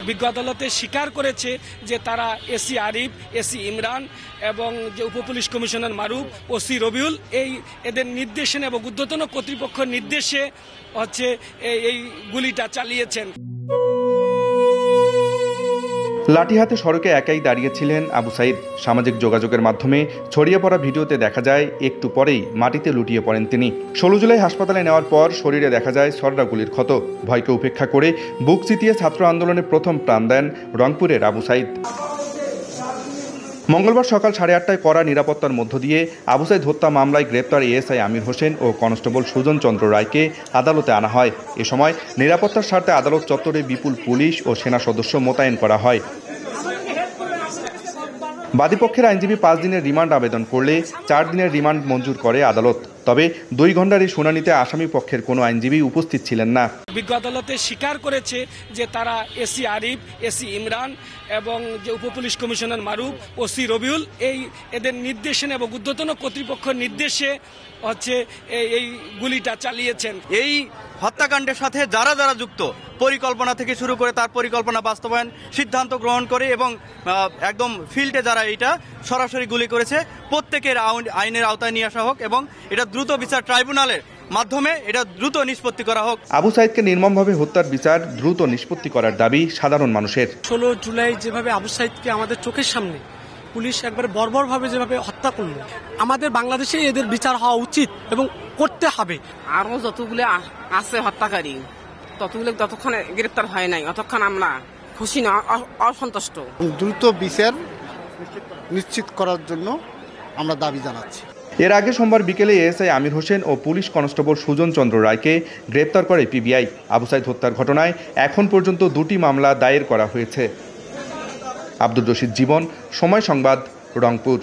বিজ্ঞ আদালতে স্বীকার করেছে যে তারা এসি আরিফ, এসি ইমরান এবং যে উপপুলিশ কমিশনার মারুফ, ওসি রবিউল এদের নির্দেশে এবং ঊর্ধ্বতন কর্তৃপক্ষের নির্দেশে এই গুলিটা চালিয়েছেন। লাঠি হাতে সড়কে একাই দাঁড়িয়েছিলেন আবু সাইদ। সামাজিক যোগাযোগের মাধ্যমে ছড়িয়ে পড়া ভিডিওতে দেখা যায় একটু পরেই মাটিতে লুটিয়ে পড়েন তিনি। 16 জুলাই হাসপাতালে নেওয়ার পর শরীরে দেখা যায় ছররা গুলির ক্ষত। ভয়কে উপেক্ষা করে বুক চিতিয়ে ছাত্র আন্দোলনে প্রথম প্রাণ দেন রংপুরের আবু সাইদ। মঙ্গলবার সকাল 8:30টায় কড়া নিরাপত্তার মধ্য দিয়ে আবু সাইদ হত্যা মামলায় গ্রেপ্তার এএসআই আমির হোসেন ও কনস্টেবল সুজন চন্দ্র রায়কে আদালতে আনা হয়। এ সময় নিরাপত্তার স্বার্থে আদালত চত্বরে বিপুল পুলিশ ও সেনা সদস্য মোতায়েন করা হয়। বাদীপক্ষের আইনজীবী 5 দিনের রিমান্ড আবেদন করলে 4 দিনের রিমান্ড মঞ্জুর করে আদালত। তবে 2 ঘণ্টার এই শুনানিতে আসামি পক্ষের কোনো আইনজীবী উপস্থিত ছিলেন না। বিজ্ঞ আদালতে স্বীকার করেছে যে তারা এসি আরিফ, এসি ইমরান এবং যে উপপুলিশ কমিশনার মারুফ, ওসি রবিউল এদের নির্দেশে এবং ঊর্ধ্বতন কর্তৃপক্ষের নির্দেশে এই গুলিটা চালিয়েছেন। এই হত্যাকাণ্ডের সাথে যারা যারা যুক্ত, পরিকল্পনা থেকে শুরু করে তার পরিকল্পনা বাস্তবায়ন, সিদ্ধান্ত গ্রহণ করে এবং একদম ফিল্ডে যারা এটা সরাসরি গুলি করেছে, প্রত্যেকের আইনের আওতায় নিয়ে আসা হোক এবং এটা দ্রুত বিচার ট্রাইব্যুনালের মাধ্যমে এটা দ্রুত নিষ্পত্তি করা হোক। আবু সাইদকে নির্মমভাবে হত্যার বিচার দ্রুত নিষ্পত্তি করার দাবি সাধারণ মানুষের। 16 জুলাই যেভাবে আবু সাইদকে আমাদের চোখের সামনে পুলিশ একবার বর্বরভাবে যেভাবে হত্যা করলো, আমাদের বাংলাদেশে এদের বিচার হওয়া উচিত এবং করতে হবে। আরো যতগুলো আছে হত্যাকারী, ততক্ষণ গ্রেপ্তার হয় নাই, ততক্ষণ আমরা খুশি না, অসন্তুষ্ট। দ্রুত বিচার নিশ্চিত করার জন্য আমরা দাবি জানাচ্ছি। এর আগে সোমবার বিকেলে এএসআই আমির হোসেন ও পুলিশ কনস্টেবল সুজন চন্দ্র রায়কে গ্রেপ্তার করে পিবিআই। আবু সাইদ হত্যার ঘটনায় এখন পর্যন্ত 2টি মামলা দায়ের করা হয়েছে। আব্দুর রশিদ জীবন, সময় সংবাদ, রংপুর।